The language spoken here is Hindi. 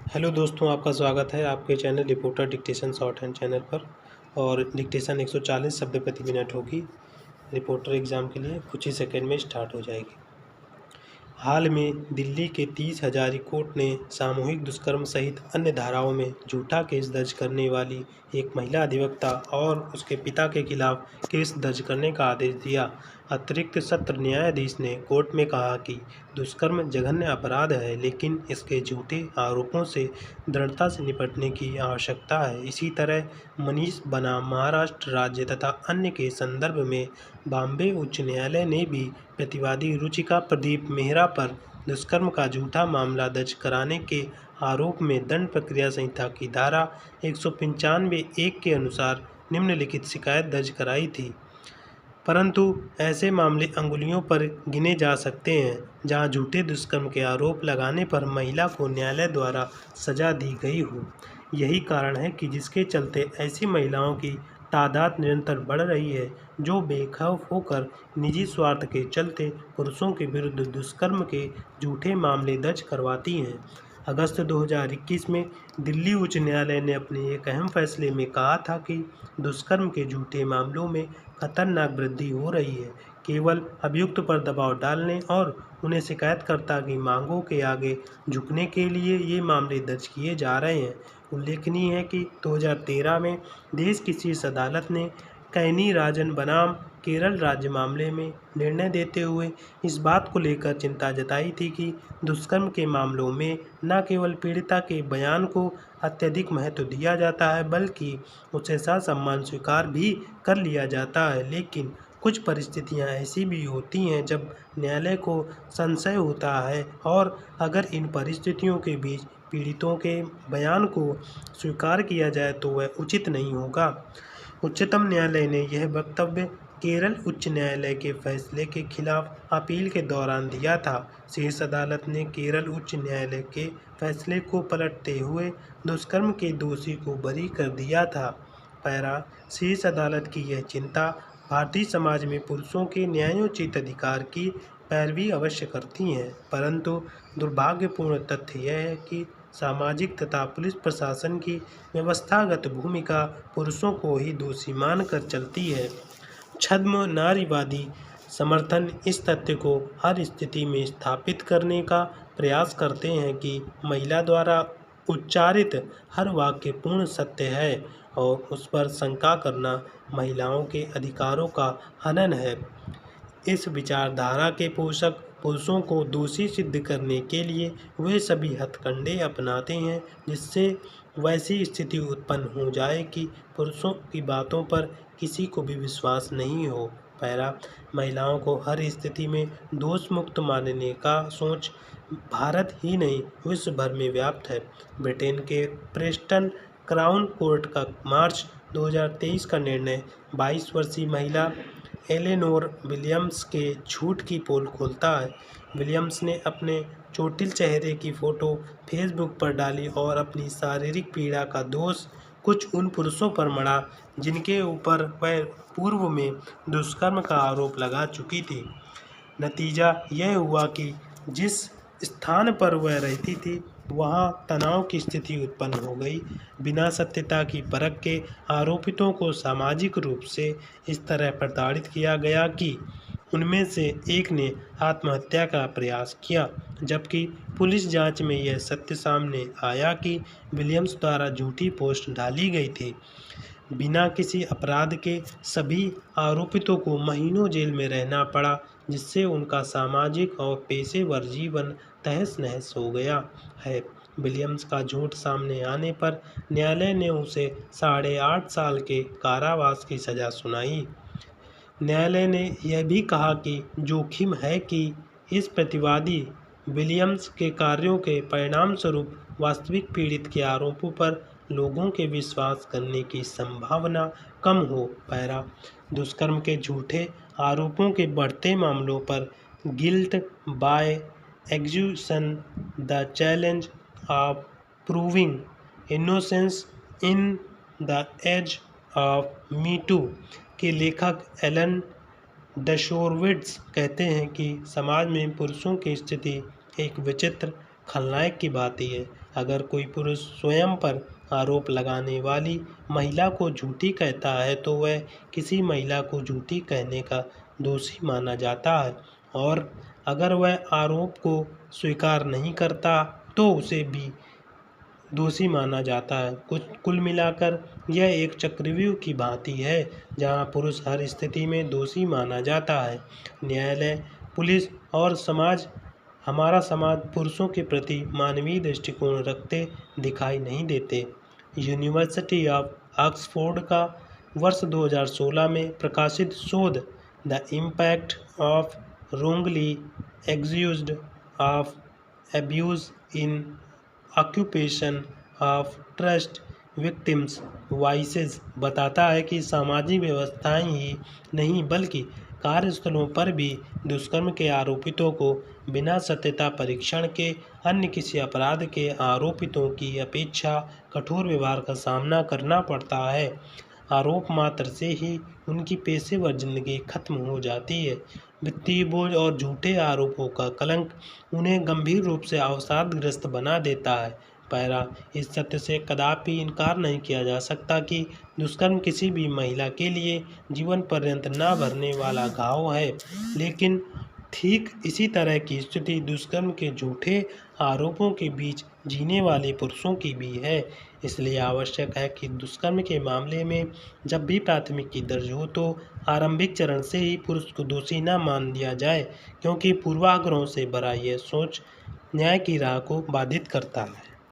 हेलो दोस्तों, आपका स्वागत है आपके channel reporter dictation short hand channel पर। और डिक्टेशन 140 शब्द प्रति मिनट होगी। रिपोर्टर एग्ज़ाम के लिए कुछ ही सेकंड में स्टार्ट हो जाएगी। हाल में दिल्ली के 30 हजारी कोर्ट ने सामूहिक दुष्कर्म सहित अन्य धाराओं में झूठा केस दर्ज करने वाली एक महिला अधिवक्ता और उसके पिता के खिलाफ केस दर्ज करने का आदेश दिया। अतिरिक्त सत्र न्यायाधीश ने कोर्ट में कहा कि दुष्कर्म जघन्य अपराध है, लेकिन इसके झूठे आरोपों से दृढ़ता से निपटने की आवश्यकता है। इसी तरह मनीष बनाम महाराष्ट्र राज्य तथा अन्य के संदर्भ में बॉम्बे उच्च न्यायालय ने भी प्रतिवादी रुचिका प्रदीप मेहरा पर दुष्कर्म का झूठा मामला दर्ज कराने के आरोप में दंड प्रक्रिया संहिता की धारा 195(1) के अनुसार निम्नलिखित शिकायत दर्ज कराई थी। परंतु ऐसे मामले अंगुलियों पर गिने जा सकते हैं जहां झूठे दुष्कर्म के आरोप लगाने पर महिला को न्यायालय द्वारा सजा दी गई हो। यही कारण है कि जिसके चलते ऐसी महिलाओं की तादाद निरंतर बढ़ रही है जो बेखौफ होकर निजी स्वार्थ के चलते पुरुषों के विरुद्ध दुष्कर्म के झूठे मामले दर्ज करवाती हैं। अगस्त 2021 में दिल्ली उच्च न्यायालय ने अपने एक अहम फैसले में कहा था कि दुष्कर्म के झूठे मामलों में खतरनाक वृद्धि हो रही है। केवल अभियुक्त पर दबाव डालने और उन्हें शिकायतकर्ता की मांगों के आगे झुकने के लिए ये मामले दर्ज किए जा रहे हैं। उल्लेखनीय है कि 2013 में देश की शीर्ष अदालत ने कैनी राजन बनाम केरल राज्य मामले में निर्णय देते हुए इस बात को लेकर चिंता जताई थी कि दुष्कर्म के मामलों में न केवल पीड़िता के बयान को अत्यधिक महत्व दिया जाता है, बल्कि उसे ससम्मान स्वीकार भी कर लिया जाता है। लेकिन कुछ परिस्थितियां ऐसी भी होती हैं जब न्यायालय को संशय होता है और अगर इन परिस्थितियों के बीच पीड़ितों के बयान को स्वीकार किया जाए तो वह उचित नहीं होगा। उच्चतम न्यायालय ने यह वक्तव्य केरल उच्च न्यायालय के फैसले के खिलाफ अपील के दौरान दिया था। शीर्ष अदालत ने केरल उच्च न्यायालय के फैसले को पलटते हुए दुष्कर्म के दोषी को बरी कर दिया था। पैरा शीर्ष अदालत की यह चिंता भारतीय समाज में पुरुषों के न्यायोचित अधिकार की पैरवी अवश्य करती हैं, परंतु दुर्भाग्यपूर्ण तथ्य यह है कि सामाजिक तथा पुलिस प्रशासन की व्यवस्थागत भूमिका पुरुषों को ही दोषी मानकर चलती है। छद्म नारीवादी समर्थन इस तथ्य को हर स्थिति में स्थापित करने का प्रयास करते हैं कि महिला द्वारा उच्चारित हर वाक्य पूर्ण सत्य है और उस पर शंका करना महिलाओं के अधिकारों का हनन है। इस विचारधारा के पोषक पुरुषों को दोषी सिद्ध करने के लिए वे सभी हथकंडे अपनाते हैं जिससे वैसी स्थिति उत्पन्न हो जाए कि पुरुषों की बातों पर किसी को भी विश्वास नहीं हो। पैरा महिलाओं को हर स्थिति में दोष मुक्त मानने का सोच भारत ही नहीं विश्व भर में व्याप्त है। ब्रिटेन के प्रेस्टन क्राउन कोर्ट का मार्च 2023 का निर्णय 22 वर्षीय महिला एलेनोर विलियम्स के झूठ की पोल खोलता है। विलियम्स ने अपने चोटिल चेहरे की फ़ोटो फेसबुक पर डाली और अपनी शारीरिक पीड़ा का दोष कुछ उन पुरुषों पर मढ़ा जिनके ऊपर वह पूर्व में दुष्कर्म का आरोप लगा चुकी थी। नतीजा यह हुआ कि जिस स्थान पर वह रहती थी वहां तनाव की स्थिति उत्पन्न हो गई। बिना सत्यता की परख के आरोपितों को सामाजिक रूप से इस तरह प्रताड़ित किया गया कि उनमें से एक ने आत्महत्या का प्रयास किया, जबकि पुलिस जांच में यह सत्य सामने आया कि विलियम्स द्वारा झूठी पोस्ट डाली गई थी। बिना किसी अपराध के सभी आरोपितों को महीनों जेल में रहना पड़ा, जिससे उनका सामाजिक और पेशेवर जीवन तहस-नहस हो गया है। विलियम्स का झूठ सामने आने पर न्यायालय ने उसे 8.5 साल के कारावास की सजा सुनाई। न्यायालय ने यह भी कहा कि जोखिम है कि इस प्रतिवादी विलियम्स के कार्यों के परिणामस्वरूप वास्तविक पीड़ित के आरोपों पर लोगों के विश्वास करने की संभावना कम हो। पैरा दुष्कर्म के झूठे आरोपों के बढ़ते मामलों पर guilt by accusation the challenge of proving innocence in the age of me too के लेखक एलन डशोरविट्ज कहते हैं कि समाज में पुरुषों की स्थिति एक विचित्र खलनायक की भांति है। अगर कोई पुरुष स्वयं पर आरोप लगाने वाली महिला को झूठी कहता है तो वह किसी महिला को झूठी कहने का दोषी माना जाता है, और अगर वह आरोप को स्वीकार नहीं करता तो उसे भी दोषी माना जाता है। कुल मिलाकर यह एक चक्रव्यूह की भांति है जहां पुरुष हर स्थिति में दोषी माना जाता है। न्यायालय, पुलिस और हमारा समाज पुरुषों के प्रति मानवीय दृष्टिकोण रखते दिखाई नहीं देते। यूनिवर्सिटी ऑफ ऑक्सफोर्ड का वर्ष 2016 में प्रकाशित शोध the impact of wrongly accused of abuse in occupation of trust victims voices बताता है कि सामाजिक व्यवस्थाएं ही नहीं बल्कि कार्यस्थलों पर भी दुष्कर्म के आरोपितों को बिना सत्यता परीक्षण के अन्य किसी अपराध के आरोपितों की अपेक्षा कठोर व्यवहार का सामना करना पड़ता है। आरोप मात्र से ही उनकी पेशेवर जिंदगी खत्म हो जाती है। वित्तीय बोझ और झूठे आरोपों का कलंक उन्हें गंभीर रूप से अवसादग्रस्त बना देता है। पैरा, इस सत्य से कदापि इनकार नहीं किया जा सकता कि दुष्कर्म किसी भी महिला के लिए जीवन पर्यंत न भरने वाला घाव है, लेकिन ठीक इसी तरह की स्थिति दुष्कर्म के झूठे आरोपों के बीच जीने वाले पुरुषों की भी है। इसलिए आवश्यक है कि दुष्कर्म के मामले में जब भी प्राथमिकी दर्ज हो तो आरंभिक चरण से ही पुरुष को दोषी न मान दिया जाए, क्योंकि पूर्वाग्रहों से भरा यह सोच न्याय की राह को बाधित करता है।